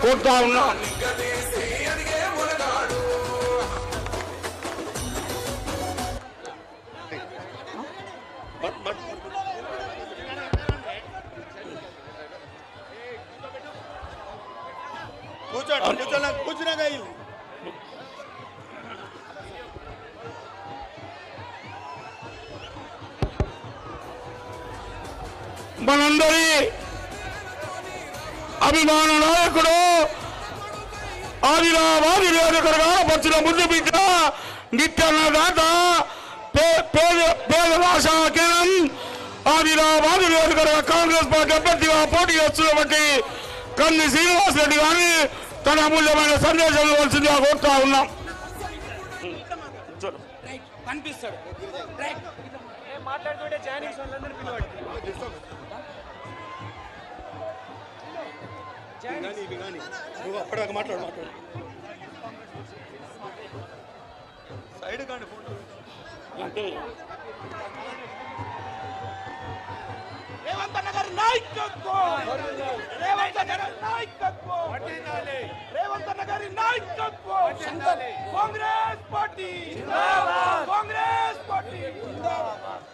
కోరుతా ఉన్నాం. మనందరి అభిమాన నాయకుడు ఆదిలాబాద్ నియోజకవర్గాల పచ్చిన ముందు బిడ్డ నిత్యాన్నదాత పేదల ఆశా కేంద్రం ఆదిలాబాద్ నియోజకవర్గ కాంగ్రెస్ పార్టీ అభ్యర్థిగా పోటీ చేస్తున్నటువంటి కన్ని శ్రీనివాస్ రెడ్డి గారిని తన అమూల్యమైన సందేశం ఇవ్వాల్సిందిగా కోరుతా ఉన్నాం. సైడ్ కానీ రేవంత్ అన్న గారి నాయకత్వం, రేవంత్ అన్న గారి నాయకత్వం, రేవంత్ అన్న గారి నాయకత్వం, కాంగ్రెస్ పార్టీ జిందాబాద్, కాంగ్రెస్ పార్టీ జిందాబాద్.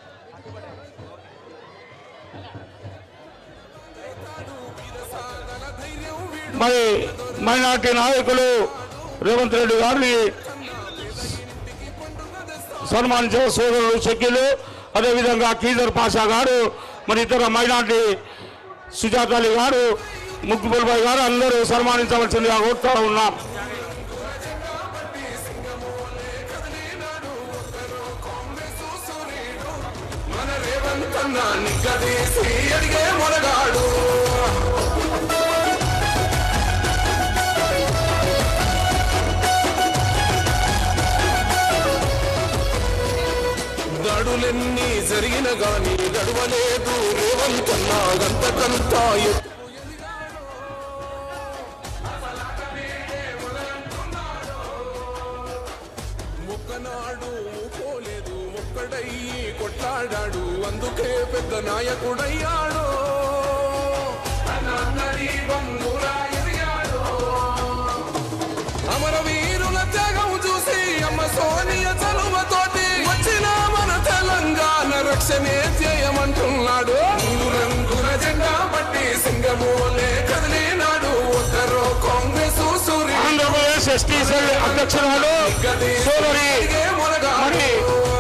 మరి మైనార్టీ నాయకులు రేవంత్ రెడ్డి గారిని సన్మానించిన సోదరులు షకీలు, అదేవిధంగా కీజర్ పాషా గారు, మరి ఇతర మైనార్టీ సుజాత అలీ గారు, ముక్బుల్ భాయ్ గారు అందరూ సన్మానించవలసిందిగా కోరుతా ఉన్నాం. దాడులెన్ని జరిగిన గాని నడవలేదు రేవంత్ అన్నా గంతకంతా మొక్కనాడు పోలేదు మొక్కడయ్యి కొట్లాడాడు అందుకే పెద్ద నాయకుడయ్యాడు. అమరవీరుల త్యాగం చూసి అమ్మ సోనియ చలువతోటి వచ్చిన మన తెలంగాణ రక్షణే చేయమంటున్నాడు. రంగుల జెండా పట్టి సింగమోలే కదిలినాడు ఒక్కరో కాంగ్రెస్ ఆంధ్రప్రదేశ్ ఎస్టీ సెల్ అధ్యక్షురాలు సోదరి మరి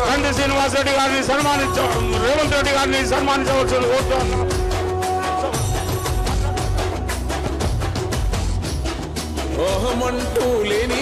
కంది శ్రీనివాస్ రెడ్డి గారిని రేవంత్ రెడ్డి గారిని సన్మానించవలసిన కోరుతున్నాం. ఓహమంటూ లేని